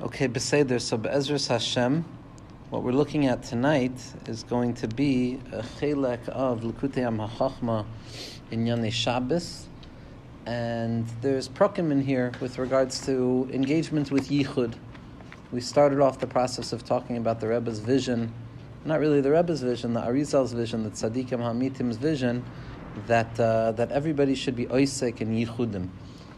Okay, Beseder, so Be'ezras Hashem, what we're looking at tonight is going to be a chelek of Likutei Am HaChachma in Yanei Shabbos, and there's prokim in here with regards to engagement with Yichud. We started off the process of talking about the Rebbe's vision, not really the Rebbe's vision, the Arizal's vision, the Tzadikim HaMitim's vision, that everybody should be oisek in Yichudim.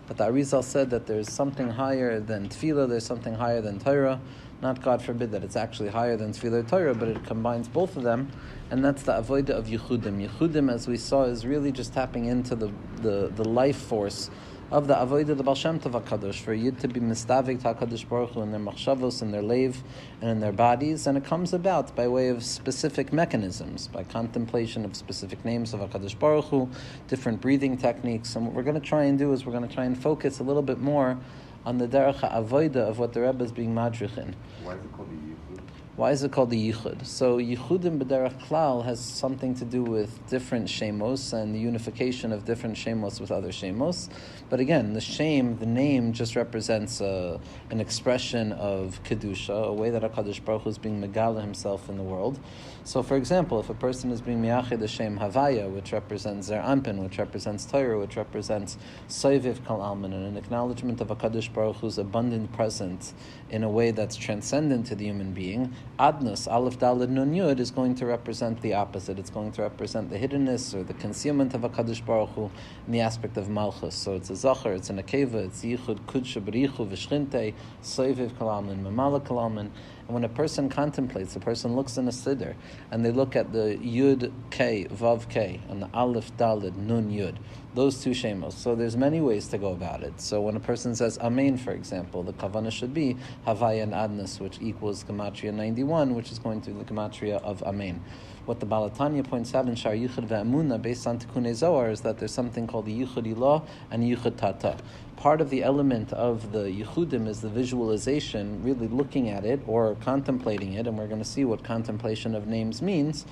But the Arizal said that there's something higher than Tefillah, there's something higher than Torah. Not, God forbid, that it's actually higher than Tefillah or Torah, but it combines both of them, and that's the avodah of Yichudim. Yichudim, as we saw, is really just tapping into the life force of the avodah, the Baal Shem Tov HaKadosh, for Yid to be mistavik HaKadosh Baruch Hu in their machshavos, in their leiv, and in their bodies, and it comes about by way of specific mechanisms, by contemplation of specific names of HaKadosh Baruch Hu, different breathing techniques, and what we're going to try and do is we're going to try and focus a little bit more on the derech ha'avodah of what the Rebbe is being madrich in. Why is it called the Yichud? Why is it called the Yichud? So Yichudim b'derech klal has something to do with different shemos and the unification of different shemos with other shemos. But again, the name just represents an expression of kedusha, a way that HaKadosh Baruch Hu is being megala himself in the world. So for example, if a person is being miyached the shem Havaya, which represents Zer Anpin, which represents Torah, which represents Soiviv Kal Alman, and an acknowledgement of HaKadosh Baruch Hu's abundant presence in a way that's transcendent to the human being, Adnus, Aleph Daled Nun Yud, is going to represent the opposite. It's going to represent the hiddenness or the concealment of HaKadosh Baruch Hu in the aspect of Malchus. So it's a Zachar, it's an Akeva, it's Yichud, Kudsha, B'richu, V'shchinte, Soiviv Kal Alman, Mamala Kal Alman. And when a person contemplates, a person looks in a siddur, and they look at the Yud K, Vav K, and the Aleph Daled Nun Yud, those two shemos. So there's many ways to go about it. So when a person says Amen, for example, the kavanah should be Havaya and Adnus, which equals Gematria 91, which is going to the Gematria of Amen. What the Balatanya points out in Shar Yichud Ve'amunah, based on Tikkun Zohar, is that there's something called the Yichud Ilah and Yichud Tata. Part of the element of the Yichudim is the visualization, really looking at it or contemplating it, and we're going to see what contemplation of names means.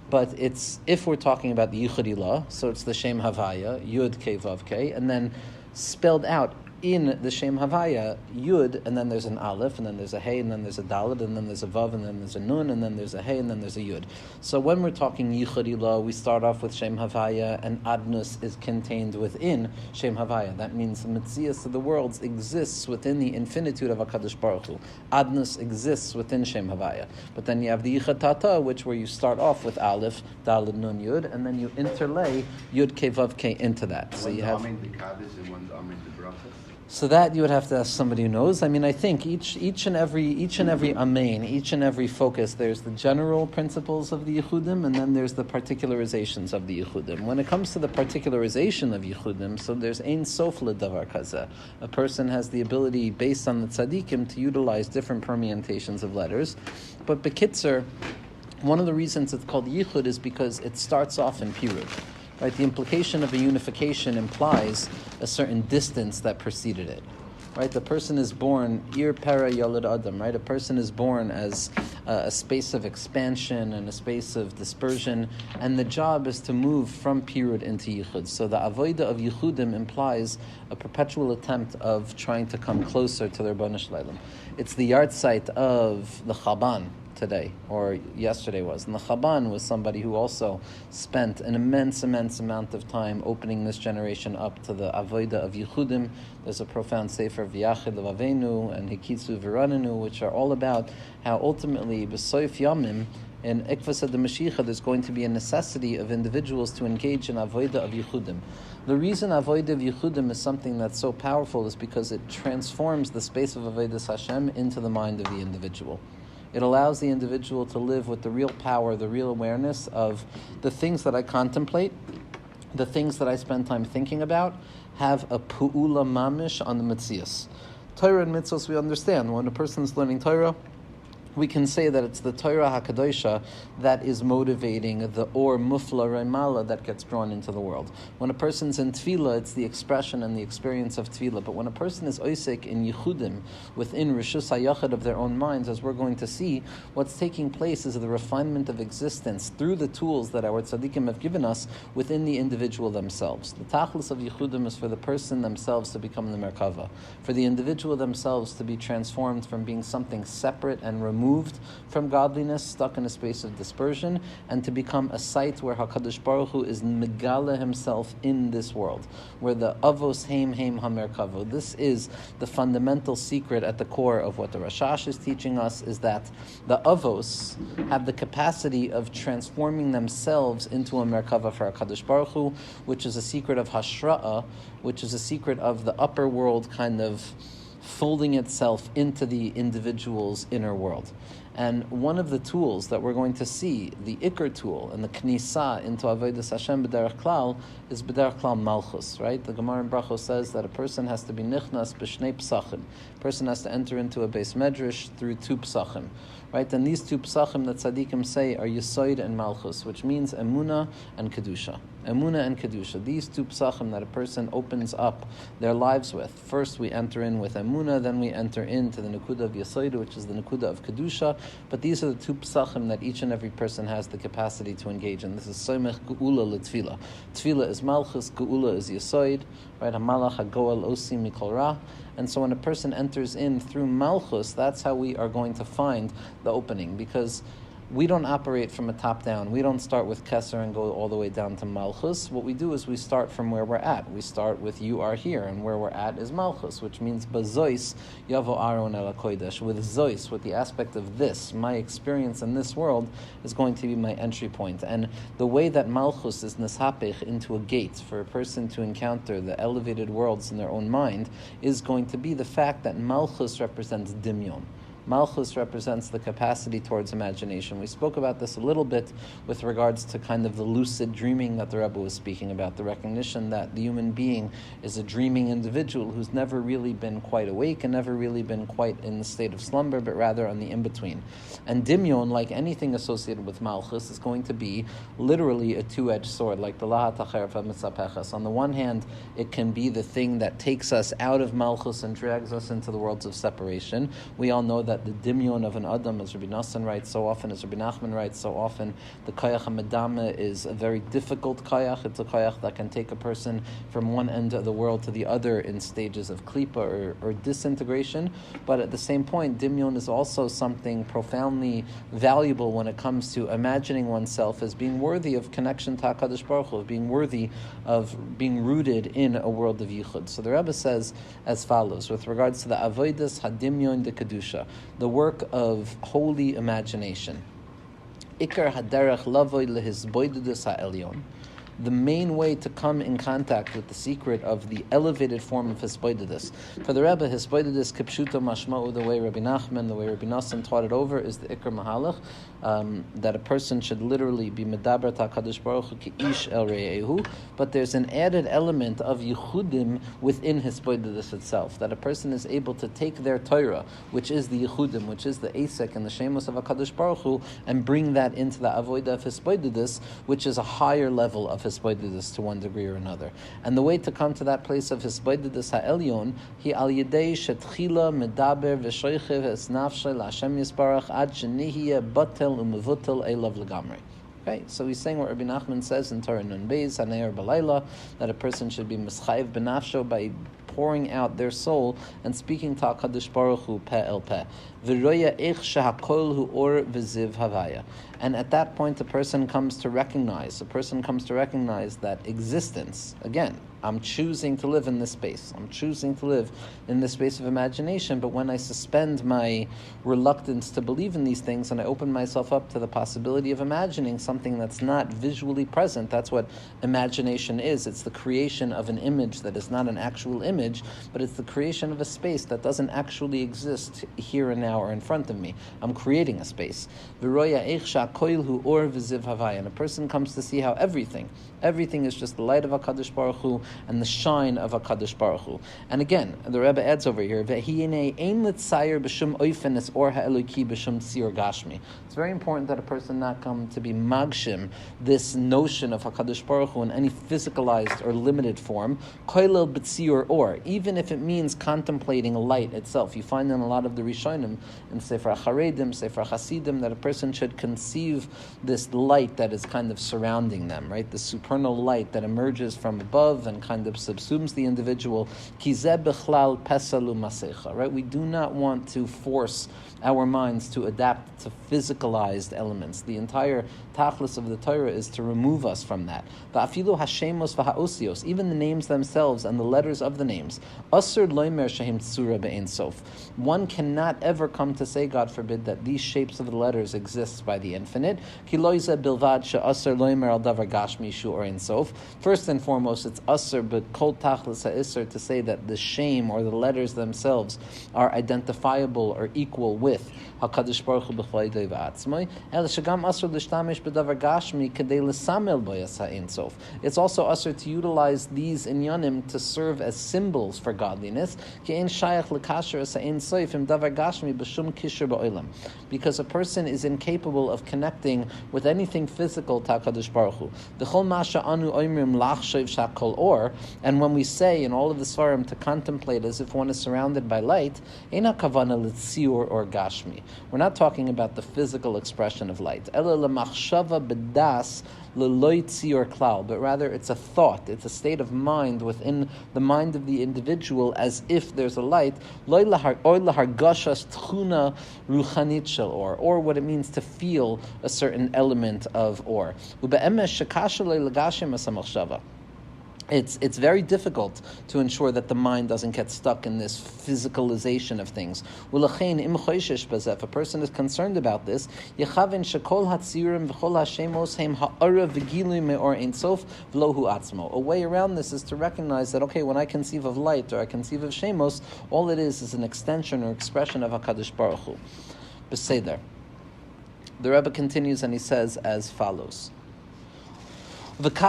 But it's, if we're talking about the Yichud Ilah, so it's the Shem Havaya, Yud K Vav K, and then spelled out in the Shem Havaya, Yud, and then there's an Aleph, and then there's a Hey, and then there's a Dalet, and then there's a Vav, and then there's a Nun, and then there's a Hey, and then there's a Yud. So when we're talking Yichud Ilah, we start off with Shem Havaya, and Adnus is contained within Shem Havaya. That means the Metzias of the worlds exists within the infinitude of HaKadosh Baruch Hu. Adnus exists within Shem Havaya. But then you have the Yichud Tata, which where you start off with Aleph, Dalet, Nun, Yud, and then you interlay Yud K Vav K into that. So you have Amen the Kaddish and one's Amen the Brachas. So that you would have to ask somebody who knows. I mean, I think each and every amen, each and every focus, there's the general principles of the Yichudim, and then there's the particularizations of the Yichudim. When it comes to the particularization of Yichudim, so there's ein sof ledavar kazeh. A person has the ability, based on the tzaddikim, to utilize different permutations of letters. But bekitzer, one of the reasons it's called Yichud is because it starts off in Pirud. Right, the implication of a unification implies a certain distance that preceded it. Right, the person is born ir para yalid adam. Right, a person is born as a space of expansion and a space of dispersion, and the job is to move from Pirud into Yichud. So the avodah of Yichudim implies a perpetual attempt of trying to come closer to the Rebbeinu Shalom. It's the yard site of the Chaban today, or yesterday was. And the Chaban was somebody who also spent an immense amount of time opening this generation up to the avodah of Yichudim. There's a profound sefer V'yachid L'Avenu and Hikitzu V'ranenu, which are all about how ultimately, b'soif yamim, in Ikvasa de Mashiach, there's going to be a necessity of individuals to engage in avodah of Yichudim. The reason avodah of Yichudim is something that's so powerful is because it transforms the space of avodas Hashem into the mind of the individual. It allows the individual to live with the real power, the real awareness of the things that I contemplate, the things that I spend time thinking about, have a pu'ula mamish on the metzias. Torah and mitzvos we understand. When a person is learning Torah, we can say that it's the Torah HaKadosha that is motivating the Or Mufla Remala that gets drawn into the world. When a person's in Tefillah, it's the expression and the experience of Tefillah. But when a person is Oisek in Yichudim, within Rishus HaYachad of their own minds, as we're going to see, what's taking place is the refinement of existence through the tools that our tzaddikim have given us within the individual themselves. The Tachlis of Yichudim is for the person themselves to become the Merkava, for the individual themselves to be transformed from being something separate and removed from godliness, stuck in a space of dispersion, and to become a site where HaKadosh Baruch Hu is Megala himself in this world, where the Avos Heim HaMerkavo. This is the fundamental secret at the core of what the Rashash is teaching us, is that the Avos have the capacity of transforming themselves into a Merkava for HaKadosh Baruch Hu, which is a secret of Hashra'ah, which is a secret of the upper world kind of folding itself into the individual's inner world. And one of the tools that we're going to see, the Iker tool and the Knisa into Avodas Hashem B'derech Klal, is B'derech Klal Malchus, right? The Gemara in Brachos says that a person has to be Nichnas B'shnei Psachim. A person has to enter into a Beis Medrash through 2 Psachim, right? And these 2 Psachim that Tzaddikim say are Yisoid and Malchus, which means Emunah and Kedusha. Emunah and Kedusha, these 2 Psachim that a person opens up their lives with. First we enter in with Emunah, then we enter into the Nekuda of Yisoid, which is the Nekuda of Kedusha. But these are the 2 Psachim that each and every person has the capacity to engage in. This is Soimech Geula L'Tfila. Tfila is Malchus, Geula is Yisoid, right? HaMalach HaGoel Osi Mikol Ra. And so when a person enters in through Malchus, that's how we are going to find the opening, because we don't operate from a top down. We don't start with Keser and go all the way down to Malchus. What we do is we start from where we're at. We start with you are here, and where we're at is Malchus, which means Bazois Yavo Aron El HaKodesh. With Zois, with the aspect of this, my experience in this world is going to be my entry point. And the way that Malchus is Neshapech into a gate for a person to encounter the elevated worlds in their own mind is going to be the fact that Malchus represents Dimyon. Malchus represents the capacity towards imagination. We spoke about this a little bit with regards to kind of the lucid dreaming that the Rebbe was speaking about, the recognition that the human being is a dreaming individual who's never really been quite awake and never really been quite in the state of slumber, but rather on the in-between. And Dimyon, like anything associated with Malchus, is going to be literally a 2-edged sword, like the Lahat HaCher v'Mitzapechas. On the one hand, it can be the thing that takes us out of Malchus and drags us into the worlds of separation. We all know that the dimyon of an Adam, as Rabbi Nassan writes so often, as Rabbi Nachman writes so often, the Kayach HaMedame is a very difficult Kayach. It's a Kayach that can take a person from one end of the world to the other in stages of Klipa or disintegration. But at the same point, dimyon is also something profoundly valuable when it comes to imagining oneself as being worthy of connection to HaKadosh Baruch Hu, of being worthy of being rooted in a world of Yichud. So the Rebbe says as follows, with regards to the Avodas HaDimyon de Kedusha, the work of holy imagination. Ikar haderech lavoy lehisboidudus ha'elyon. The main way to come in contact with the secret of the elevated form of Hisboididus. For the Rebbe, Hisboididus kipshuto mashma'u, the way Rabbi Nachman, the way Rabbi Nassan taught it over, is the Ikar Mahalach, that a person should literally be medaber ta'kadosh baruch hu ki'ish el re'ehu, but there's an added element of yichudim within Hisboididus itself, that a person is able to take their Torah, which is the yichudim, which is the asek and the shemos of HaKadosh Baruch Hu, and bring that into the avodah of Hisboididus, which is a higher level of Hisboididus to one degree or another. And the way to come to that place of Hisboididus ha'elyon, he al yedei shetchila medaber v'shoichev es nafshe la'Hashem yisbarach ad shenihiyeh batel u'mevutel elav legamrei. Okay, so he's saying what Rabbi Nachman says in Torah Nun Beis, Haneir Balayla, that a person should be mischayev benafsho by pouring out their soul and speaking to HaKadosh Baruch Hu peh el peh. V'roya eich shehakol hu or v'ziv havaya. And at that point, a person comes to recognize that existence, again, I'm choosing to live in this space. I'm choosing to live in this space of imagination, but when I suspend my reluctance to believe in these things and I open myself up to the possibility of imagining something that's not visually present, that's what imagination is. It's the creation of an image that is not an actual image, but it's the creation of a space that doesn't actually exist here and now or in front of me. I'm creating a space. And a person comes to see how everything is just the light of HaKadosh Baruch Hu, and the shine of HaKadosh Baruch Hu. And again, the Rebbe adds over here, Ve'hinei ein l'tzayer b'shum oifen es or ha'eloki b'shum tzir gashmi. It's very important that a person not come to be magshim, this notion of HaKadosh Baruch Hu in any physicalized or limited form, koilel b'tzir or, even if it means contemplating light itself. You find in a lot of the Rishonim, in Sefer HaCharedim, Sefer HaChasidim, that a person should conceive this light that is kind of surrounding them, right? The supernal light that emerges from above and kind of subsumes the individual. Ki zeh bichlal pesalu masecha, right? We do not want to force our minds to adapt to physicalized elements. The entire tachlis of the Torah is to remove us from that. Va'afilu hashemos v'ha'osios, even the names themselves and the letters of the names. Asur loimer shehem tzura be'ein sof. One cannot ever come to say, God forbid, that these shapes of the letters exist by the infinite. Ki lo yizeh bilvad she'asur loimer al davar gashmi shu or ein sof. First and foremost, it's asur, but kol tachlis ha'isur, to say that the shame or the letters themselves are identifiable or equal with HaKadosh Baruch Hu b'chlai v'atzmai. El shegam asur l'shtamish b'davar gashmi kedei l'samel boyas ha'ein sof. It's also asur to utilize these inyanim to serve as symbols for godliness. Ki ein shayach l'kasher es ha'ein sof im davar gashmi b'shum kisher ba'olam. Because a person is incapable of connecting with anything physical to HaKadosh Baruch Hu. V'chol masha anu oimrim lachshav shakol or, and when we say in all of the svarim to contemplate as if one is surrounded by light, ein hakavana l'tziur or gashmi. We're not talking about the physical expression of light. Ela l'machshava b'das l'loi tziur klal, but rather it's a thought, it's a state of mind within the mind of the individual as if there's a light, or what it means to feel a certain element of or. It's very difficult to ensure that the mind doesn't get stuck in this physicalization of things. If a person is concerned about this, a way around this is to recognize that, okay, when I conceive of light or I conceive of shemos, all it is an extension or expression of HaKadosh Baruch Hu. Beseder. The Rebbe continues and he says as follows. And this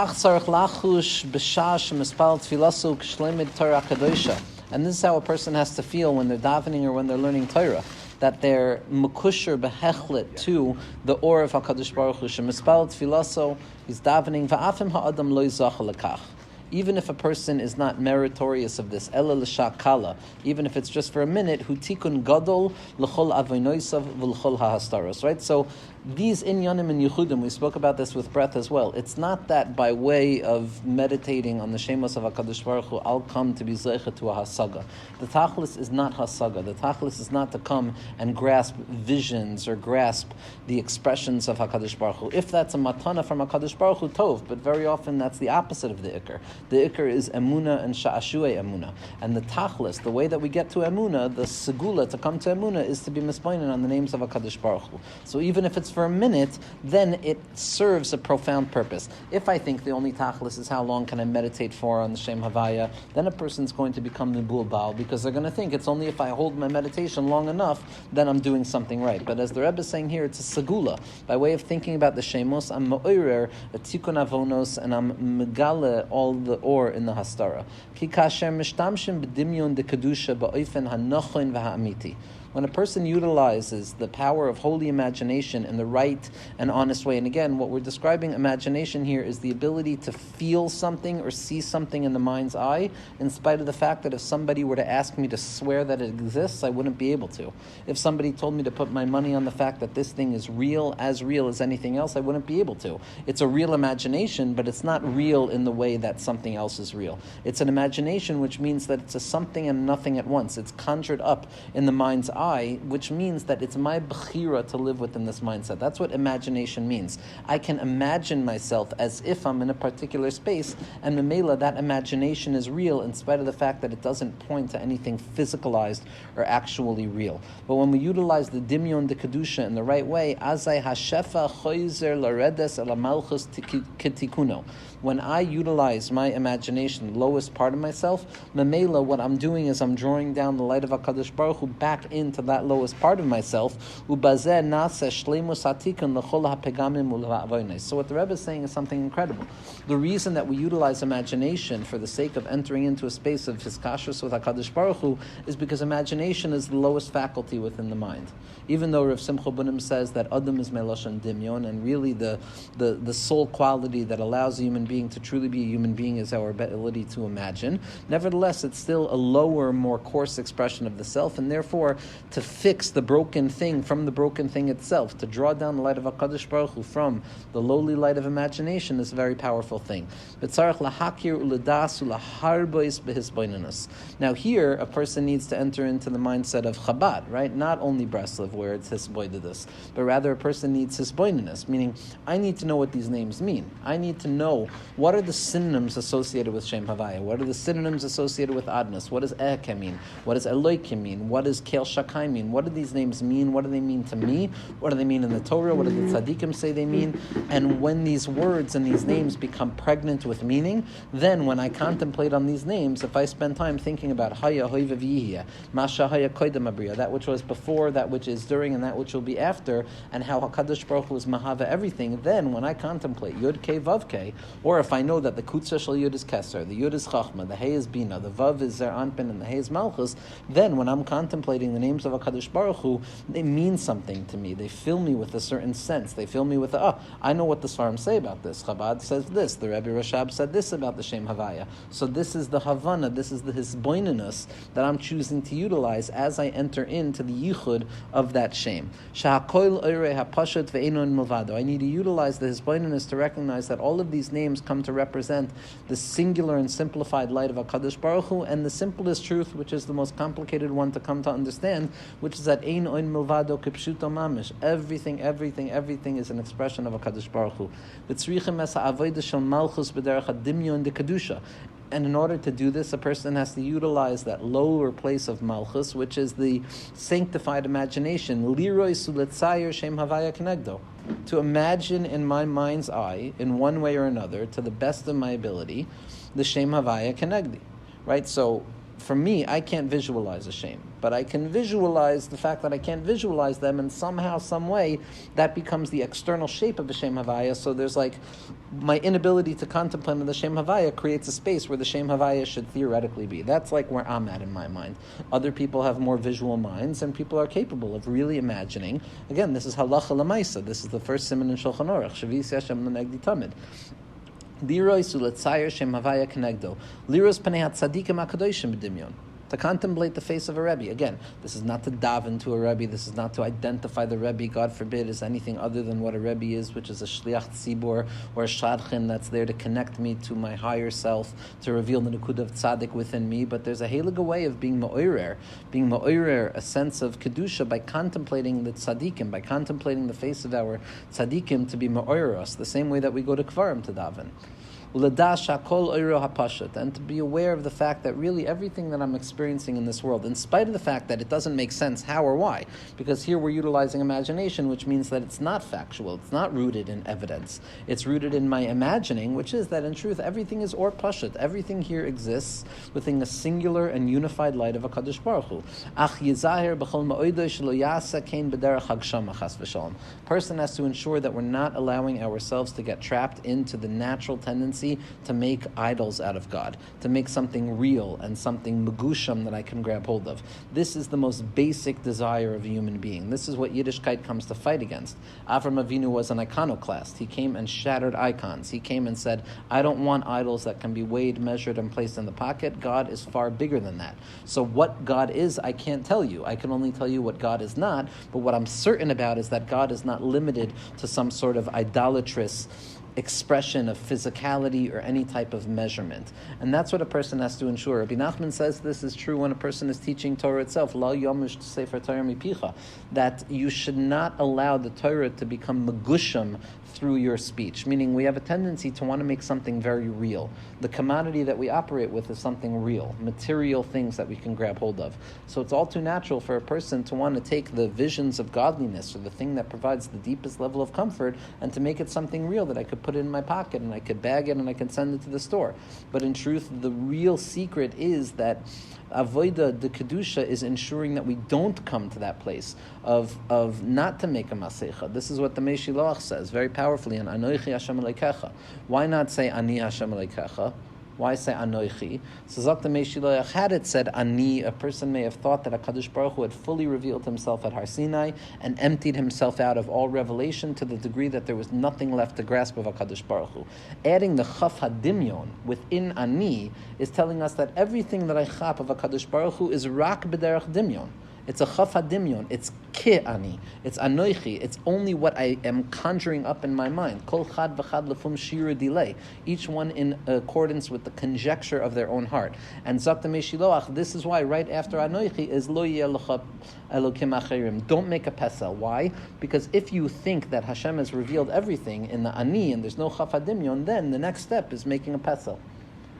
is how a person has to feel when they're davening or when they're learning Torah, that they're mukusher behechlet to the or of HaKadosh Baruch Hu. Shemispal tfilaso, he's davening, va'afim ha'adam lo yizach lekach. Even if a person is not meritorious of this, ela l'shakala, even if it's just for a minute, hu tikun gadol l'chol avonoisav v'l'chol hahastaros. Right. So these inyanim and yichudim, we spoke about this with breath as well. It's not that by way of meditating on the shemos of HaKadosh Baruch Hu, I'll come to be zeicha to a hasaga. The tachlis is not hasaga. The tachlis is not to come and grasp visions or grasp the expressions of HaKadosh Baruch Hu. If that's a matana from HaKadosh Baruch Hu, tov, but very often that's the opposite of the ikr. The ikr is emuna and sha'ashuei emuna. And the tachlis, the way that we get to emuna, the segula to come to emuna, is to be mispoinen on the names of HaKadosh Baruch Hu. So even if it's for a minute, then it serves a profound purpose. If I think the only tachlis is how long can I meditate for on the Shem Havaya, then a person's going to become nibul baal, because they're going to think it's only if I hold my meditation long enough, then I'm doing something right. But as the Rebbe is saying here, it's a segula. By way of thinking about the Shemos, I'm ma'oirer, a tikkun avonos, and I'm megale all the or in the hastara. Ki kasher mishtamshim b'dimyon de kedusha ba'oifen hanochon v'ha'amiti. When a person utilizes the power of holy imagination in the right and honest way, and again, what we're describing imagination here is the ability to feel something or see something in the mind's eye, in spite of the fact that if somebody were to ask me to swear that it exists, I wouldn't be able to. If somebody told me to put my money on the fact that this thing is real as anything else, I wouldn't be able to. It's a real imagination, but it's not real in the way that something else is real. It's an imagination, which means that it's a something and nothing at once. It's conjured up in the mind's eye, which means that it's my bechira to live within this mindset. That's what imagination means. I can imagine myself as if I'm in a particular space, and memela, that imagination is real in spite of the fact that it doesn't point to anything physicalized or actually real. But when we utilize the dimyon de kedusha in the right way, azay hashefa choizer laredes el malchus ketikuno. When I utilize my imagination, the lowest part of myself, memela, what I'm doing is I'm drawing down the light of HaKadosh Baruch Hu back into into that lowest part of myself. So what the Rebbe is saying is something incredible. The reason that we utilize imagination for the sake of entering into a space of hiskashrus with HaKadosh Baruch Hu is because imagination is the lowest faculty within the mind. Even though Rav Simcha Bunim says that Adam is Melashon Dimyon, and really the sole quality that allows a human being to truly be a human being is our ability to imagine. Nevertheless, it's still a lower, more coarse expression of the self, and therefore to fix the broken thing from the broken thing itself, to draw down the light of HaKadosh Baruch Hu from the lowly light of imagination is a very powerful thing. Now here, a person needs to enter into the mindset of Chabad, right? Not only Breslov, where it's hisboidedus, but rather a person needs hisboidedness, meaning I need to know what these names mean. I need to know what are the synonyms associated with Shem Havaya, what are the synonyms associated with Adnas, what does Eke mean, what does Eloikim mean, what does Kel Shakai mean, what do these names mean, what do they mean to me, what do they mean in the Torah, what do the Tzaddikim say they mean, and when these words and these names become pregnant with meaning, then when I contemplate on these names, if I spend time thinking about Haya, Hoiva, V'yihya, Masha, Haya, Koidem, Abriya, that which was before, that which is during, and that which will be after, and how HaKadosh Baruch Hu is Mahava everything, then when I contemplate Yud Kei Vav Kei, or if I know that the Kutzah Shel Yud is Keser, the Yud is Chachma, the Hey is Bina, the Vav is Zer Anpin, and the Hey is Malchus, then when I'm contemplating the names of HaKadosh Baruch Hu, they mean something to me. They fill me with a certain sense. They fill me with I know what the Svarim say about this. Chabad says this. The Rebbe Rashab said this about the Shem Havaya. So this is the Havana, this is the hisboinenus that I'm choosing to utilize as I enter into the yichud of that Shem. I need to utilize the hisboinenus to recognize that all of these names come to represent the singular and simplified light of HaKadosh Baruch Hu, and the simplest truth, which is the most complicated one to come to understand, which is that Ein Oin Milvado Kipshuto Mamish. Everything is an expression of HaKadosh Baruch Hu. And in order to do this, a person has to utilize that lower place of Malchus, which is the sanctified imagination. Liroi suletzayer shem havaya kenegdo. To imagine in my mind's eye, in one way or another, to the best of my ability, the shem havaya kenegdi. Right? So, for me, I can't visualize a shame, but I can visualize the fact that I can't visualize them, and somehow, some way, that becomes the external shape of the Shem Havaya. So there's like, my inability to contemplate on the Shem Havaya creates a space where the Shem Havaya should theoretically be. That's like where I'm at in my mind. Other people have more visual minds, and people are capable of really imagining. Again, this is halacha lemaisa. This is the first siman in Shulchan Aruch. Shavis Yashem l'negdi tamid. Liroy suletzayer shem havaya kenegdo. Liros panei hatzadikim hakadoshim b'dimyon. To contemplate the face of a Rebbe. Again, this is not to daven to a Rebbe. This is not to identify the Rebbe, God forbid, as anything other than what a Rebbe is, which is a shliach tzibur or a shadchan that's there to connect me to my higher self, to reveal the nekud of tzaddik within me. But there's a heilige way of being ma'orer, a sense of kedusha by contemplating the tzaddikim, by contemplating the face of our tzaddikim to be ma'orer us, the same way that we go to kvarim to daven. And to be aware of the fact that really everything that I'm experiencing in this world, in spite of the fact that it doesn't make sense how or why, because here we're utilizing imagination, which means that it's not factual, it's not rooted in evidence, it's rooted in my imagining, which is that in truth everything is or pashut, everything here exists within a singular and unified light of HaKadosh Baruch Hu. Person has to ensure that we're not allowing ourselves to get trapped into the natural tendency to make idols out of God, to make something real and something megusham that I can grab hold of. This is the most basic desire of a human being. This is what Yiddishkeit comes to fight against. Avram Avinu was an iconoclast. He came and shattered icons. He came and said, I don't want idols that can be weighed, measured, and placed in the pocket. God is far bigger than that. So what God is, I can't tell you. I can only tell you what God is not, but what I'm certain about is that God is not limited to some sort of idolatrous expression of physicality or any type of measurement. And that's what a person has to ensure. Rabbi Nachman says this is true when a person is teaching Torah itself, La yomish sefer Torah mipicha, that you should not allow the Torah to become megusham through your speech, meaning we have a tendency to want to make something very real. The commodity that we operate with is something real, material things that we can grab hold of. So it's all too natural for a person to want to take the visions of godliness or the thing that provides the deepest level of comfort and to make it something real that I could put it in my pocket and I could bag it and I could send it to the store. But in truth, the real secret is that avoida, the kedusha, is ensuring that we don't come to that place of not to make a masecha. This is what the Meshiloach says very powerfully in Anoichi Hashem Elokecha. Why not say Ani Hashem Elokecha? Why say Anoichi? So Zakta Meshiloach, had it said Ani, a person may have thought that HaKadosh Baruch Hu had fully revealed himself at Har Sinai and emptied himself out of all revelation to the degree that there was nothing left to grasp of HaKadosh Baruch Hu. Adding the Chaf HaDimyon within Ani is telling us that everything that I chap of HaKadosh Baruch Hu is rak b'derech dimyon. It's a chaf hadimyon. It's ki-ani. It's anoichi. It's only what I am conjuring up in my mind. Kol chad v'chad lefum shira delay. Each one in accordance with the conjecture of their own heart. And Zakta Meshiloach, this is why right after anoichi is lo yeh lecha elokim acherim. Don't make a pesel. Why? Because if you think that Hashem has revealed everything in the ani and there's no chaf hadimyon, then the next step is making a pesel.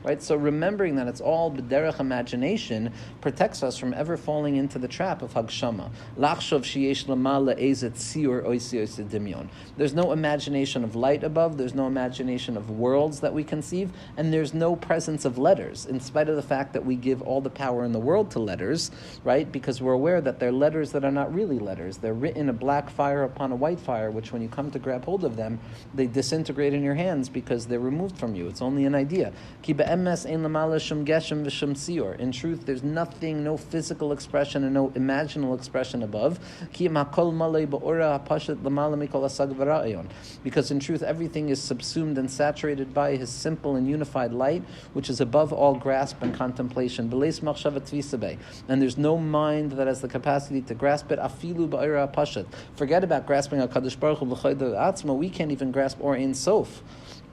Right? So remembering that it's all b'derech imagination protects us from ever falling into the trap of hagshama. Lachshov sheyesh lama le'ezet siur oisi oisi dimyon. There's no imagination of light above, there's no imagination of worlds that we conceive, and there's no presence of letters, in spite of the fact that we give all the power in the world to letters, right? Because we're aware that they're letters that are not really letters. They're written a black fire upon a white fire, which when you come to grab hold of them, they disintegrate in your hands because they're removed from you. It's only an idea. In truth, there's nothing, no physical expression and no imaginal expression above. Because in truth, everything is subsumed and saturated by his simple and unified light, which is above all grasp and contemplation. And there's no mind that has the capacity to grasp it. Forget about grasping HaKadosh Baruch Hu. We can't even grasp Or Ein Sof.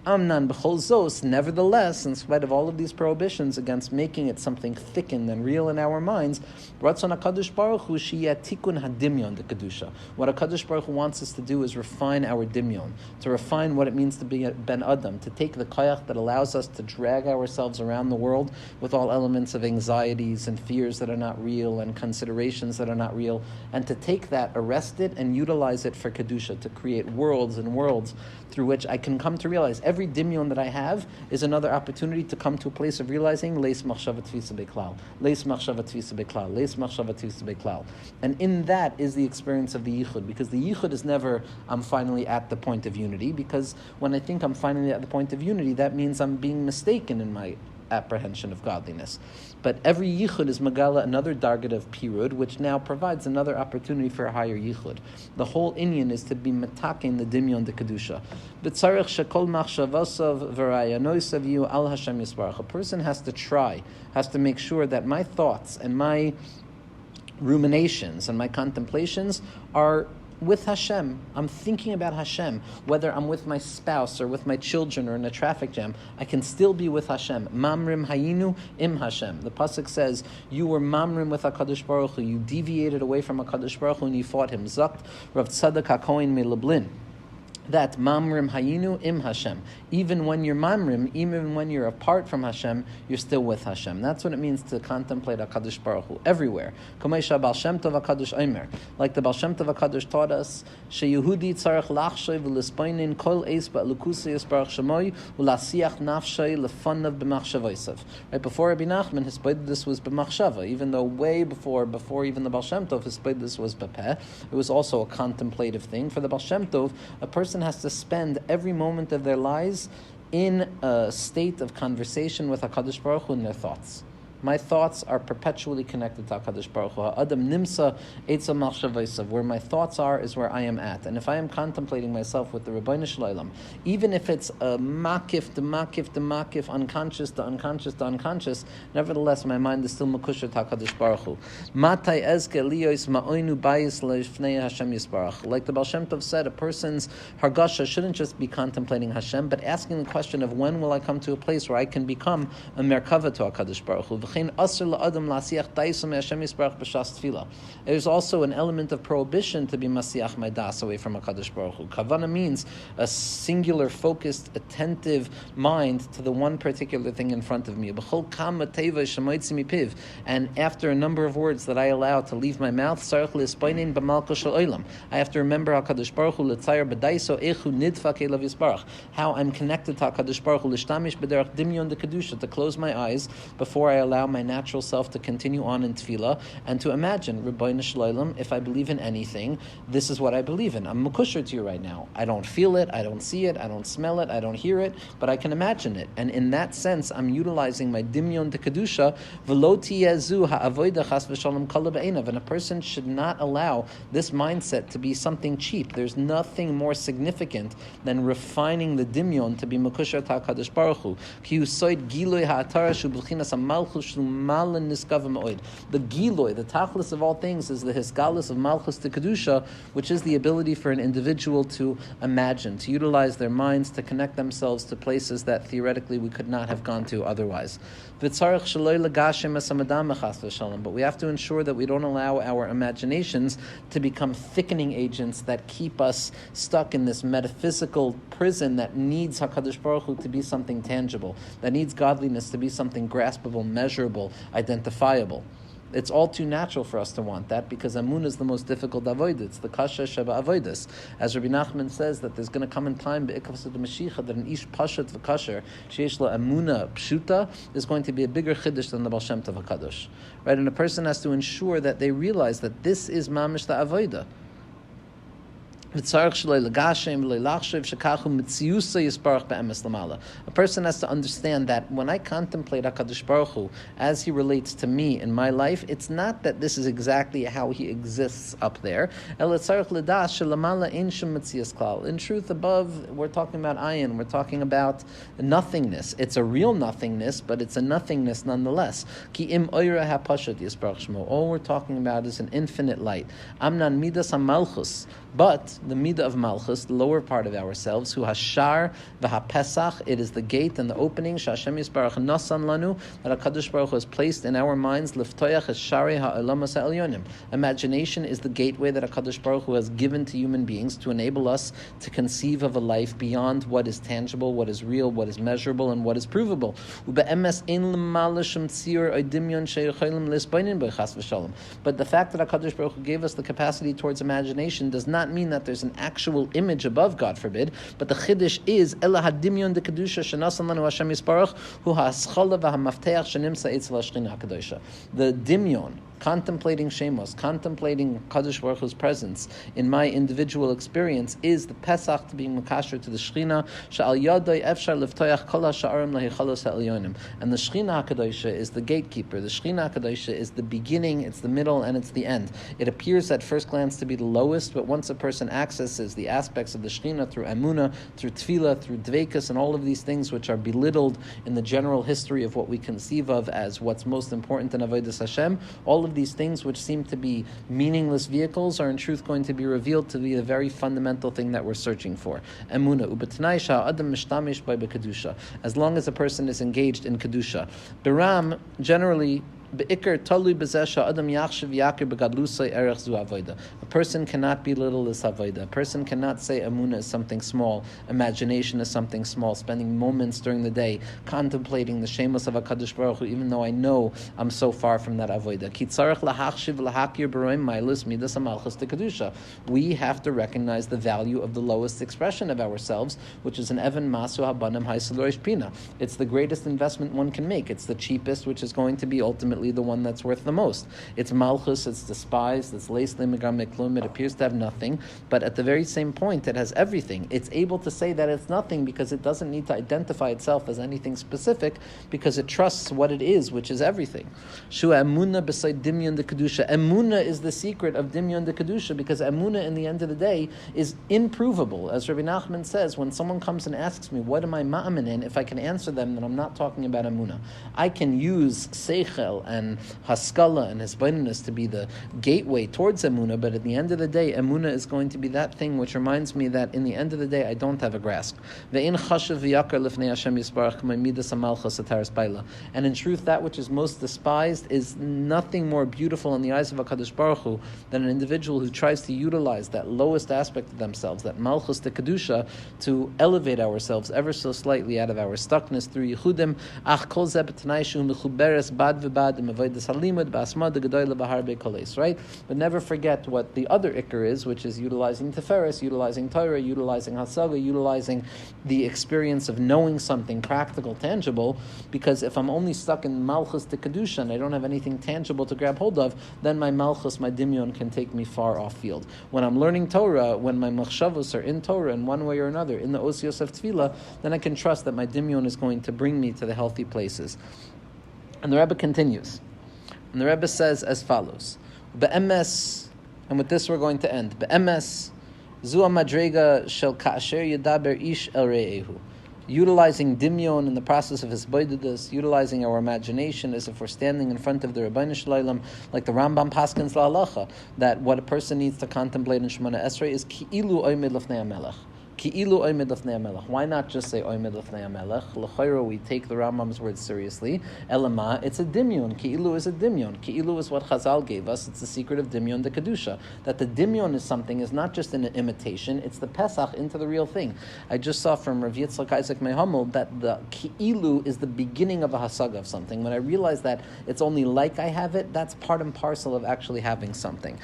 Amnan b'chol zos, nevertheless, in spite of all of these prohibitions against making it something thickened and real in our minds, Ratzon HaKadosh Baruch Hu sheyeh tikun hadimyon de kedusha. What HaKadosh Baruch Hu wants us to do is refine our dimyon, to refine what it means to be a ben adam, to take the koyach that allows us to drag ourselves around the world with all elements of anxieties and fears that are not real and considerations that are not real, and to take that, arrest it, and utilize it for kedusha, to create worlds and worlds through which I can come to realize every dimyon that I have is another opportunity to come to a place of realizing leis machshava tfisa beklal, leis machshava tfisa beklal, leis machshava tfisa beklal. And in that is the experience of the yichud, because the yichud is never, I'm finally at the point of unity, because when I think I'm finally at the point of unity, that means I'm being mistaken in my apprehension of godliness. But every yichud is magala, another dargad of pirud, which now provides another opportunity for a higher yichud. The whole inyan is to be metakin the dimyon de kedusha. B'tzarech shekol machshavasav v'rayanoisav yu al Hashem yisbarach. A person has to try, has to make sure that my thoughts and my ruminations and my contemplations are with Hashem. I'm thinking about Hashem. Whether I'm with my spouse or with my children or in a traffic jam, I can still be with Hashem. Mamrim hayinu im Hashem. The pasuk says, you were mamrim with HaKadosh Baruch Hu. You deviated away from HaKadosh Baruch Hu and you fought him. Zakt Rav Tzadok HaKohen me Lublin. That mamrim hayinu im Hashem. Even when you're mamrim, even when you're apart from Hashem, you're still with Hashem. That's what it means to contemplate HaKadosh Baruch Hu everywhere. Kamesha Baal Shem Tov HaKadosh Omer. Like the Baal Shem Tov HaKadosh taught us, sheyehudi tzarech lachshoy v'lispainin kol eis ba'lukusei yisbarach shemoy u'lasiach nafshoy lefanav b'machshavoisav. Right before Rabbi Nachman, his this was b'machshava. Even though way before even the Baal Shem Tov, his this was b'peh. It was also a contemplative thing. For the Baal Shem Tov, a person has to spend every moment of their lives in a state of conversation with HaKadosh Baruch Hu in their thoughts. My thoughts are perpetually connected to HaKadosh Baruch Hu. Adam nimsa eitza machshavaisav. Where my thoughts are is where I am at. And if I am contemplating myself with the Rebbeinu Shleilam, even if it's a makif, the unconscious, the unconscious, nevertheless my mind is still makusher to HaKadosh Baruch Hu. Matai ezke liyos ma'oinu bayis leifnei Hashem yisbarach. Like the Baal Shem Tov said, a person's hargasha shouldn't just be contemplating Hashem, but asking the question of when will I come to a place where I can become a merkava to HaKadosh Baruch Hu. There's also an element of prohibition to be masiach my das away from HaKadosh Baruch Hu. Kavana means a singular, focused, attentive mind to the one particular thing in front of me. And after a number of words that I allow to leave my mouth, I have to remember HaKadosh Baruch Hu how I'm connected to HaKadosh Baruch Hu to close my eyes before I allow my natural self to continue on in tefillah, and to imagine, Rebbeinu Shloim, if I believe in anything, this is what I believe in. I'm mukusher to you right now. I don't feel it, I don't see it, I don't smell it, I don't hear it, but I can imagine it. And in that sense, I'm utilizing my dimyon de kedusha, v'lo tiyezu ha'avoida chas v'shalom kala b'einav. And a person should not allow this mindset to be something cheap. There's nothing more significant than refining the dimyon to be mukusher to HaKadosh Baruch Hu. Ki usoid giloy ha'atara shu b'chinas ha'malchus shu malan niskav ha'oid. The giloy, the tachlis of all things, is the hisgalus of malchus to kedusha, which is the ability for an individual to imagine, to utilize their minds, to connect themselves to places that theoretically we could not have gone to otherwise. But we have to ensure that we don't allow our imaginations to become thickening agents that keep us stuck in this metaphysical prison that needs HaKadosh Baruch Hu to be something tangible, that needs godliness to be something graspable, measurable, identifiable. It's all too natural for us to want that, because Amunah is the most difficult avodah. It's the kasha sheba avodas. As Rabbi Nachman says, that there's going to come in time be'ikavas of the Mashiach that an ish pashat v'kasher sheish la Amunah pshuta is going to be a bigger chiddush than the Baal Shem Tov HaKadosh. Right? And a person has to ensure that they realize that this is mamish the avodah. A person has to understand that when I contemplate HaKadosh Baruch Hu as He relates to me in my life, it's not that this is exactly how He exists up there. In truth, above, we're talking about ayin, we're talking about nothingness. It's a real nothingness, but it's a nothingness nonetheless. All we're talking about is an infinite light. Amnan midas ha-malchus. But the midah of malchus, the lower part of ourselves, hu hashar v'hapesach, it is the gate and the opening, sh'Hashem Yisbarach nasan lanu, that HaKadosh Baruch Hu has placed in our minds, liftoyach esharei ha'olamas ha'elyonim. Imagination is the gateway that HaKadosh Baruch Hu has given to human beings to enable us to conceive of a life beyond what is tangible, what is real, what is measurable, and what is provable. But the fact that HaKadosh Baruch Hu gave us the capacity towards imagination does not mean that there's an actual image above, God forbid, but the chiddush is Ela hadimyon de kedusha shenasan lanu Hashem Yisbarach hu ha'aschala v'hamafteach shenimsa etzel hashchina HaKadosha. The dimyon, contemplating Shemos, contemplating Kadosh Baruch Hu's presence in my individual experience, is the Pesach to being Makasher to the Shechina. Sha'al Yadai Efshar Leftoyach Kol HaSha'arim Lahichalos HaElyonim. And the Shechina HaKadosha is the gatekeeper. The Shechina HaKadosha is the beginning, it's the middle, and it's the end. It appears at first glance to be the lowest, but once a person accesses the aspects of the Shechina through Emunah, through Tefillah, through Dveikus, and all of these things which are belittled in the general history of what we conceive of as what's most important in Avodas Hashem, all of these things which seem to be meaningless vehicles are in truth going to be revealed to be the very fundamental thing that we're searching for. Emunah. Ubetnai sha'adam mishtamish by kedusha. As long as a person is engaged in kedusha. Biram, generally, a person cannot belittle this avodah. A person cannot say Amunah is something small, imagination is something small, spending moments during the day contemplating the shemos of HaKadosh Baruch Hu, even though I know I'm so far from that avodah. We have to recognize the value of the lowest expression of ourselves, which is an Evan Masu Habanim Haisalorish Pina. It's the greatest investment one can make. It's the cheapest, which is going to be ultimately the one that's worth the most. It's malchus, it's despised, it's leis lemigam meklum, it appears to have nothing, but at the very same point it has everything. It's able to say that it's nothing because it doesn't need to identify itself as anything specific, because it trusts what it is, which is everything. Shua emuna beside dimyon de kedusha. Emuna is the secret of dimyon de kedusha, because emuna in the end of the day is improvable. As Rabbi Nachman says, when someone comes and asks me, what am I ma'amin in? If I can answer them, then I'm not talking about emuna. I can use seichel and haskala and hisbaininus to be the gateway towards emunah, but at the end of the day, emunah is going to be that thing which reminds me that in the end of the day, I don't have a grasp. And in truth, that which is most despised is nothing more beautiful in the eyes of HaKadosh Baruch Hu than an individual who tries to utilize that lowest aspect of themselves, that malchus de kedusha, to elevate ourselves ever so slightly out of our stuckness through yichudim. Ach kol zeh b'tanai shu mechuberes bad v'bad m'avodas halimud b'asma de gedola b'harbe koles. Right, but never forget what the other ikar is, which is utilizing teferes, utilizing Torah, utilizing hasaga, utilizing the experience of knowing something practical, tangible. Because if I'm only stuck in malchus de kedusha and I don't have anything tangible to grab hold of, then my malchus, my dimyon, can take me far off field. When I'm learning Torah, when my machshavos are in Torah in one way or another, in the osios of tefillah, then I can trust that my dimyon is going to bring me to the healthy places. And the Rebbe continues. And the Rebbe says as follows: Be'emes, and with this we're going to end. Be'emes, zu madrega shel ka'asher yadaber ish el re'ehu. Utilizing dimyon in the process of hisboidedus, utilizing our imagination as if we're standing in front of the Rebbeinu Shalom, like the Rambam paskins la'alacha, that what a person needs to contemplate in Shemona Esrei is ki'ilu oimid lefnei HaMelech. Ki'ilu oimid lefnei HaMelech. Why not just say oimid lefnei HaMelech? L'chayro, we take the Rambam's words seriously. Elama, it's a dimyon. Ki'ilu is a dimyon. Ki'ilu is what Chazal gave us. It's the secret of dimyon de kedusha. That the dimyon is something is not just an imitation. It's the Pesach into the real thing. I just saw from Rav Yitzchak Isaac Mehamel that the ki'ilu is the beginning of a hasaga of something. When I realize that it's only like I have it, that's part and parcel of actually having something.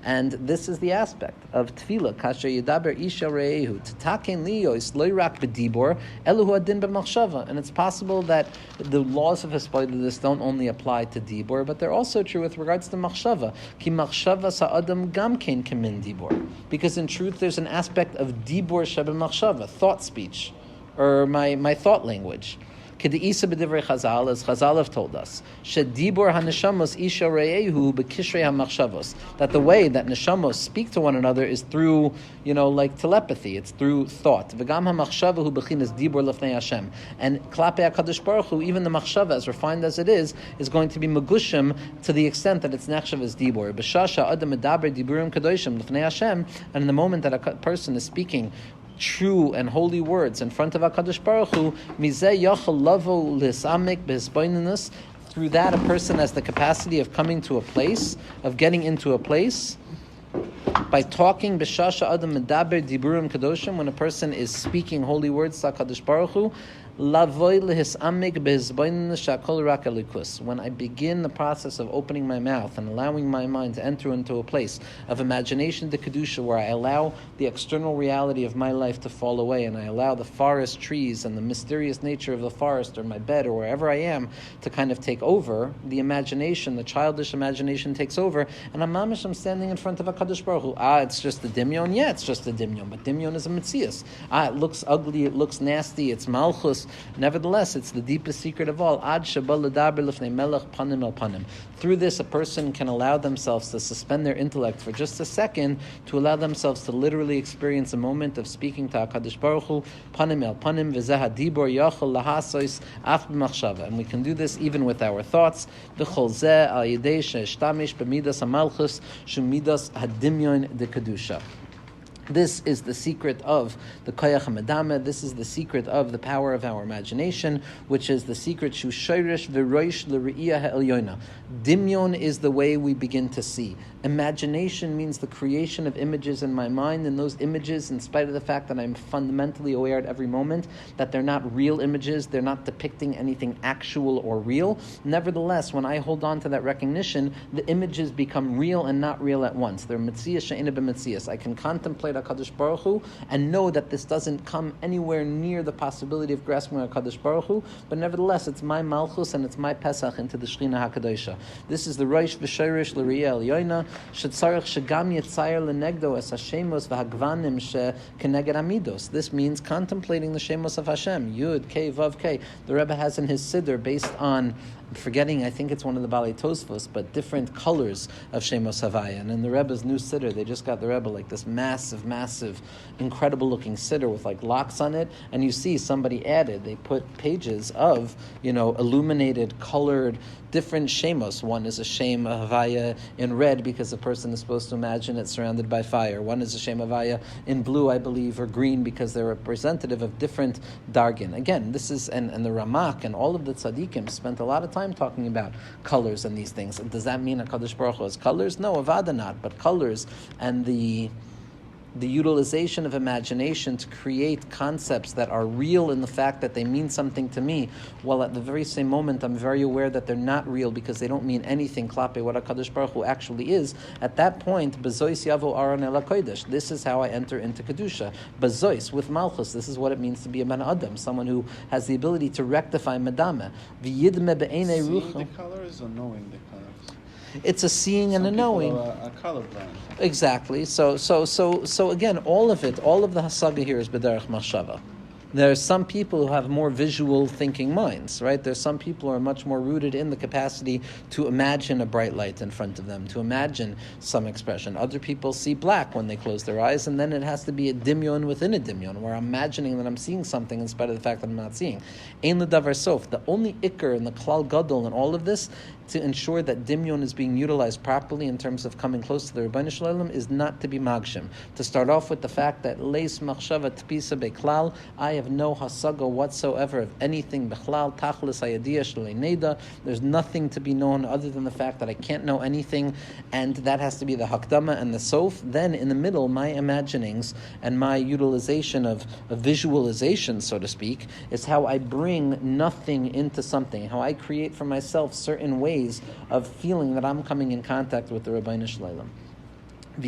And this is the aspect of tefillah. Kasher yidaber isha re'ehu titaken liyos loirak b'dibor eluhu adin b'machshava. And it's possible that the laws of hisbodedus don't only apply to dibor, but they're also true with regards to machshava. Ki machshava sa'adam gamkein kemin dibor. Because in truth, there's an aspect of dibor sheb'machshava, thought speech, or my thought language. Ked'isa b'divrei Chazal, as Chazal have told us, shedibor haneshamos isha re'ehu b'kishrei hamachshavos, that the way that neshamos speak to one another is through, like telepathy. It's through thought. V'gam hamachshava hu b'chinas dibor lefnei Hashem. And klapei HaKadosh Baruch Hu, even the machshava, as refined as it is going to be megushim to the extent that it's nechshav as dibor. B'shasha adam medaber diburim kadoshim lefnei Hashem. And in the moment that a person is speaking true and holy words in front of HaKadosh Baruch Hu, mizeh yachal lavo lisamek b'hisbaininus. Through that, a person has the capacity of coming to a place, of getting into a place, by talking b'shasha adam medaber diburim kadoshim, when a person is speaking holy words to HaKadosh Baruch Hu, lavoy lehisamik b'hisbaininus shakol rak elikus. When I begin the process of opening my mouth and allowing my mind to enter into a place of imagination to kedusha, where I allow the external reality of my life to fall away, and I allow the forest trees and the mysterious nature of the forest or my bed or wherever I am to kind of take over, the imagination, the childish imagination takes over, and I'm standing in front of HaKadosh Baruch Hu. It's just a dimyon? Yeah, it's just a dimyon, but dimyon is a metzias. It looks ugly, it looks nasty, it's malchus. Nevertheless, it's the deepest secret of all. Ad shebal ledaber lefnei melech panim el panim. Through this, a person can allow themselves to suspend their intellect for just a second, to allow themselves to literally experience a moment of speaking to HaKadosh Baruch Hu, panim el panim, v'zeh hadibor yachol lahasois af b'machshava. And we can do this even with our thoughts. V'chol zeh al yedei she'eshtamish b'midas hamalchus shumidas hadimyon de kedusha. This is the secret of the koyach hamadama. This is the secret of the power of our imagination, which is the secret shu shirish v'roish l're'iyah ha'elyoina. Dimyon is the way we begin to see. Imagination means the creation of images in my mind, and those images, in spite of the fact that I'm fundamentally aware at every moment that they're not real images, they're not depicting anything actual or real, nevertheless, when I hold on to that recognition, the images become real and not real at once. They're metzias she'ena b'metzias. I can contemplate HaKadosh Baruch Hu and know that this doesn't come anywhere near the possibility of grasping HaKadosh Baruch Hu, but nevertheless, it's my malchus and it's my Pesach into the Shechina HaKadosha. This is the Rosh V'Shirish L'Riyah Elyoina, Shetzarech Shegam Yitzayir L'Negdo Es Hashemos V'Hagvanim She'Keneged Amidos. This means contemplating the Shemos of Hashem, Yud, Kei, Vav, Kei. The Rebbe has in his Siddur, based on I'm forgetting, I think it's one of the Balei Tosfos, but different colors of Shemos Havaya. And in the Rebbe's new siddur, they just got the Rebbe like this massive, incredible looking siddur with like locks on it. And you see somebody added, they put pages of, illuminated, colored, different shemos. One is a Shem Havaya in red because the person is supposed to imagine it surrounded by fire. One is a Shem Havaya in blue, I believe, or green because they're representative of different dargin. Again, this is, and the Ramak and all of the tzaddikim spent a lot of time talking about colors and these things. Does that mean HaKadosh Baruch Hu has colors? No, Avada not, but colors and the utilization of imagination to create concepts that are real in the fact that they mean something to me, while at the very same moment I'm very aware that they're not real because they don't mean anything klape what HaKadosh Baruch Hu actually is. At that point, Bezois Yavo Aron El HaKodesh. This is how I enter into Kedusha. Bezois, with Malchus, this is what it means to be a Ben Adam, someone who has the ability to rectify Medame. V'yidme be'enei Seeing rucho. the colors or knowing the colors? It's a seeing and a knowing. Are colorblind. Exactly. So again, all of the hasaga here is b'derech machshava. There are some people who have more visual thinking minds, right? There's some people who are much more rooted in the capacity to imagine a bright light in front of them, to imagine some expression. Other people see black when they close their eyes, and then it has to be a dimyon within a dimyon, where I'm imagining that I'm seeing something in spite of the fact that I'm not seeing. Ein ledavar sof. The only ikr in the klal gadol in all of this, to ensure that dimyon is being utilized properly in terms of coming close to the Rebbeinu Shalom, is not to be magshim. To start off with the fact that leis machshava tpisa beklal, I have no hasaga whatsoever of anything bechlal tachlis hayadiyah shlei neda. There's nothing to be known other than the fact that I can't know anything, and that has to be the hakdama and the sof. Then in the middle, my imaginings and my utilization of visualization, so to speak, is how I bring nothing into something, how I create for myself certain ways of feeling that I'm coming in contact with the Rebbeinu Shalom. And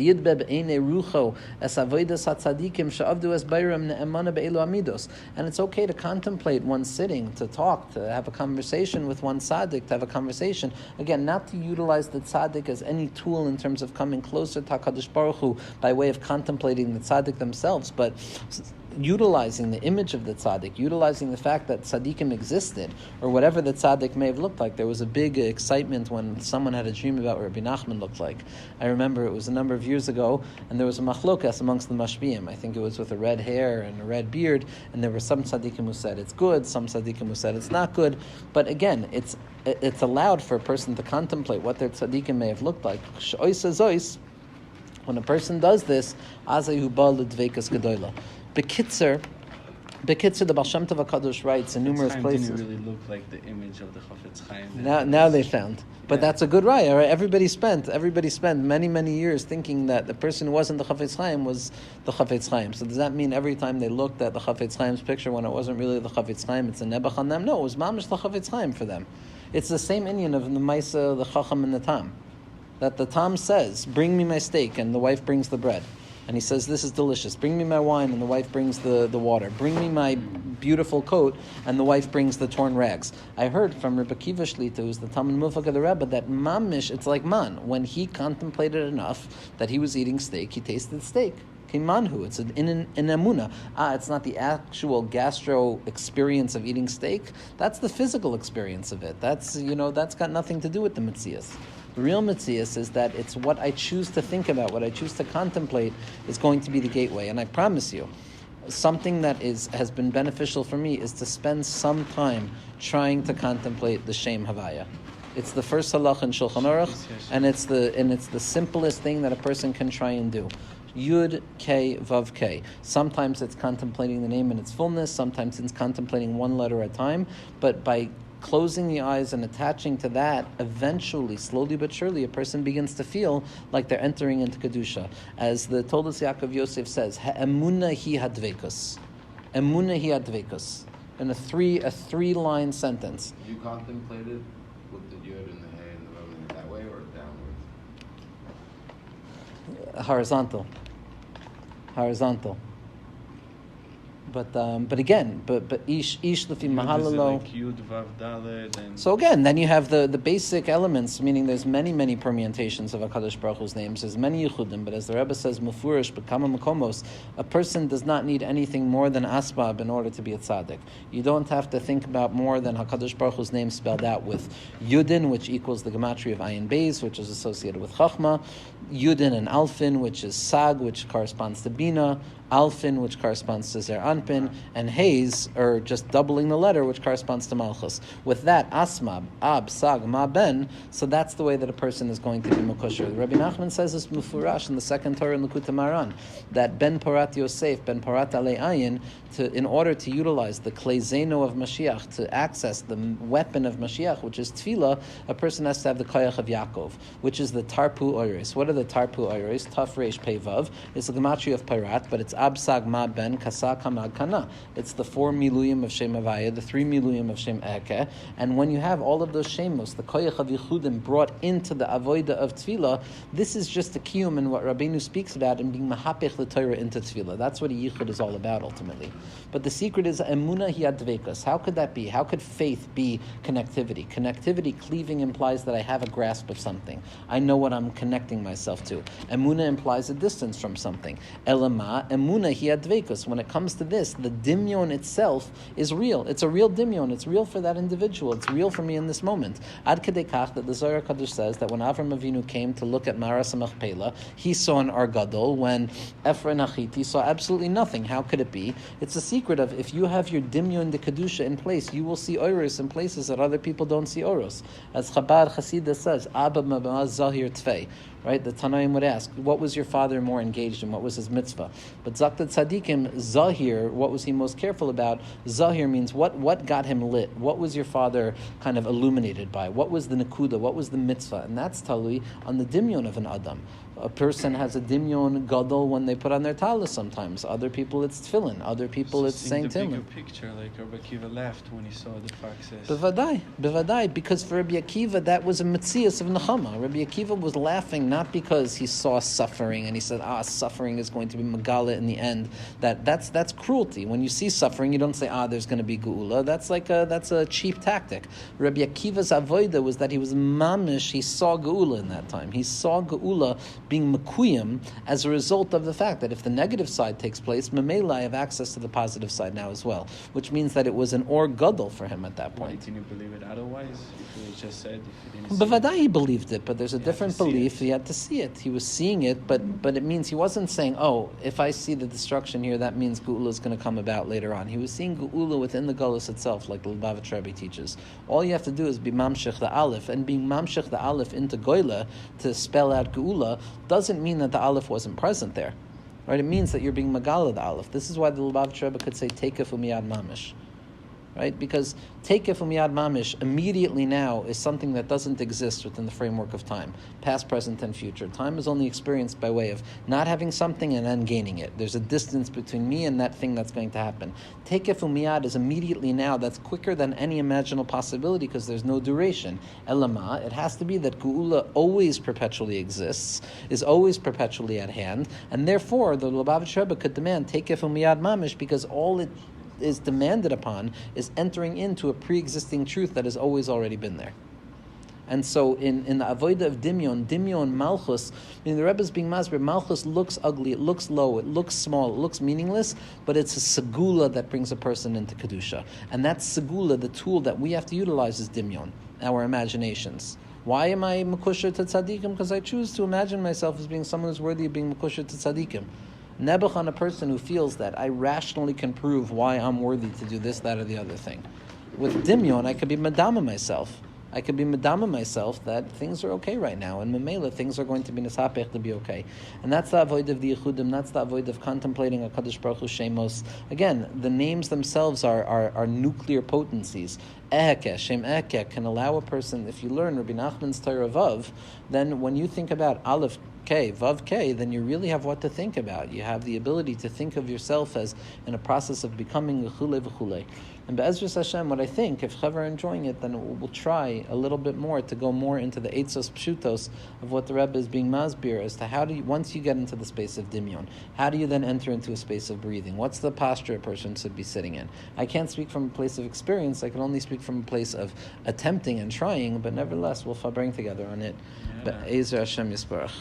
it's okay to contemplate one sitting, to talk, to have a conversation with one tzaddik, to have a conversation. Again, not to utilize the tzaddik as any tool in terms of coming closer to HaKadosh Baruch Hu by way of contemplating the tzaddik themselves, but utilizing the image of the tzaddik, utilizing the fact that tzaddikim existed, or whatever the tzaddik may have looked like. There was a big excitement when someone had a dream about what Rabbi Nachman looked like. I remember it was a number of years ago, and there was a machlokas amongst the mashbiim. I think it was with a red hair and a red beard, and there were some tzaddikim who said it's good, some tzaddikim who said it's not good. But again, it's allowed for a person to contemplate what their tzaddikim may have looked like. When a person does this, azayu ba l'dveikas gedola. Bekitzer, the Baal Shem Tov HaKadosh writes in numerous places. Didn't really look like the image of the Chafetz Chaim. Now they found. But Yeah. that's a good raya, right? Everybody spent many years thinking that the person who wasn't the Chafetz Chaim was the Chafetz Chaim. So does that mean every time they looked at the Chafetz Chaim's picture when it wasn't really the Chafetz Chaim, it's a nebuch on them? No, it was mamish the Chafetz Chaim for them. It's the same Inyan of the Maisa, the Chacham, and the Tam. That the Tam says, bring me my steak, and the wife brings the bread. And he says, this is delicious. Bring me my wine, and the wife brings the water. Bring me my beautiful coat, and the wife brings the torn rags. I heard from Rebbe Kiva Shlita, who's the Talmud Mufak of the Rebbe, that mamish, it's like man. When he contemplated enough that he was eating steak, he tasted steak. Kimanhu, it's in emuna. It's not the actual gastro experience of eating steak. That's the physical experience of it. That's got nothing to do with the mitzias. The real mitzias is that it's what I choose to think about, what I choose to contemplate is going to be the gateway. And I promise you, something that has been beneficial for me is to spend some time trying to contemplate the Shem Havaya. It's the first halach in Shulchan Aruch, and it's the simplest thing that a person can try and do. Yud, K, Vav, K. Sometimes it's contemplating the name in its fullness, sometimes it's contemplating one letter at a time, but by closing the eyes and attaching to that, eventually, slowly but surely, a person begins to feel like they're entering into Kedusha. As the Toldos Yaakov Yosef says, Ha'emuna hi hadvekus. Emuna hi hadvekus. In a three-line sentence. You contemplated with the yud and the hay and the vav that way or downwards? Horizontal. But again, but ish lefi mahalalo. Like Yud Vav Dalet and So again, then you have the basic elements, meaning there's many permutations of HaKadosh Baruch Hu's names. There's many yichudim, but as the Rebbe says, mufurish b'kama makomos, a person does not need anything more than asbab in order to be a tzaddik. You don't have to think about more than HaKadosh Baruch Hu's name spelled out with Yudin, which equals the gematria of Ayin Beis, which is associated with Chachma, Yudin and Alfin, which is Sag, which corresponds to Bina, Alfin, which corresponds to Zer Anpin, and Hayes, or just doubling the letter, which corresponds to Malchus. With that, Asmab, Ab, Sag, Ma, Ben, so that's the way that a person is going to be Mekosher. Rabbi Nachman says this Mufurash in the second Torah in Likutei Maran, that Ben Porat Yosef, Ben Porat Alei Ayin, in order to utilize the Klei of Mashiach, to access the weapon of Mashiach, which is Tefillah, a person has to have the Koyach of Yaakov, which is the Tarpu Oiris. What are the Tarpu Oiris? Taf Reish Pei Vav. It's the gematria of Peirat, but it's Absag Ma Ben Kasa Kamad Kana. It's the 4 miluyim of Shem Havaya, the 3 miluyim of Shem Eke, and when you have all of those Shemos, the Koyach of Yichudim brought into the Avoida of Tefillah, this is just the kiyum and what Rabbeinu speaks about in being Mahapech the Torah into Tefillah. That's what a Yichud is all about ultimately. But the secret is Emuna Hi Advekas. How could that be? How could faith be connectivity? Connectivity, cleaving, implies that I have a grasp of something. I know what I'm connecting myself to. Emuna implies a distance from something. Elama, Emuna Hi Advekas. When it comes to this, the dimyon itself is real. It's a real dimyon. It's real for that individual. It's real for me in this moment. Ad Kedei Kach, that the Zohar Kadosh says that when Avram Avinu came to look at Maras HaMachpelah, he saw an Ar Gadol. When Ephron Achiti saw absolutely nothing. How could it be? It's a secret of if you have your dimyon de kedusha in place, you will see oros in places that other people don't see oros. As Chabad Chasida says, Abba Mabah Zahir Tfei. Right? The Tanaim would ask, what was your father more engaged in? What was his mitzvah? But Zaktat Tzadikim, Zahir, what was he most careful about? Zahir means what got him lit? What was your father kind of illuminated by? What was the Nakuda? What was the mitzvah? And that's talui on the dimyon of an Adam. A person has a dimyon gadol when they put on their talis sometimes. Other people it's tefillin. Other people it's saying the bigger Tehillim. picture, like Rabbi Akiva laughed when he saw the foxes. Bevadai, because for Rabbi Akiva that was a mitzias of nechama. Rabbi Akiva was laughing not because he saw suffering and he said, suffering is going to be megala in the end. That's cruelty. When you see suffering, you don't say, there's going to be geula. That's a cheap tactic. Rabbi Akiva's avoida was that he was mamish. He saw geula in that time. He saw geula being mekuyim as a result of the fact that if the negative side takes place, memela I have access to the positive side now as well, which means that it was an or gadol for him at that point. Why didn't you believe it otherwise? If you just said, if you didn't see Bevadai he believed it, but there's a different to see belief. He had to see it. He was seeing it, but it means he wasn't saying, if I see the destruction here, that means geula is going to come about later on. He was seeing geula within the galus itself, like the Lubavitch Rebbe teaches. All you have to do is be mamshech the aleph, and being mamshech the aleph into goyla to spell out geula doesn't mean that the aleph wasn't present there. Right? It means that you're being magala the aleph. This is why the Lubavitch Rebbe could say teikef umiyad mamish. Right? Because teikef umiyad mamish immediately now is something that doesn't exist within the framework of time, past, present, and future. Time is only experienced by way of not having something and then gaining it. There's a distance between me and that thing that's going to happen. Teikef umiyad is immediately now. That's quicker than any imaginable possibility because there's no duration. Elama, it has to be that geula always perpetually exists, is always perpetually at hand, and therefore the Lubavitch Rebbe could demand teikef umiyad mamish because all it is demanded upon is entering into a pre-existing truth that has always already been there. And so in the avodah of dimyon malchus, meaning the Rebbe is being masber, malchus looks ugly, it looks low, it looks small, it looks meaningless, but it's a segula that brings a person into kedusha. And that segula, the tool that we have to utilize is dimyon, our imaginations. Why am I mekusher to tzaddikim? Because I choose to imagine myself as being someone who's worthy of being mekusher to tzaddikim. Nebuch on a person who feels that I rationally can prove why I'm worthy to do this, that, or the other thing. With dimyon, I could be madama myself. I could be madama myself that things are okay right now, and memela things are going to be nisapech to be okay. And that's the avoid of the yichudim, that's the avoid of contemplating a Kadosh Baruch Hu shemos. Again, the names themselves are nuclear potencies. Eheke, Shem Eheke, can allow a person, if you learn Rabbi Nachman's Torah Vav, then when you think about Aleph, K, Vav K, then you really have what to think about. You have the ability to think of yourself as in a process of becoming v'chule v'chule. And Be'ezras Hashem, what I think, if Chaver are enjoying it, then we'll try a little bit more to go more into the Eitzos Pshutos of what the Rebbe is being masbir as to how do you, once you get into the space of Dimyon, how do you then enter into a space of breathing? What's the posture a person should be sitting in? I can't speak from a place of experience, I can only speak from a place of attempting and trying, but nevertheless, we'll bring together on it. Be'ezras Hashem Yisparach.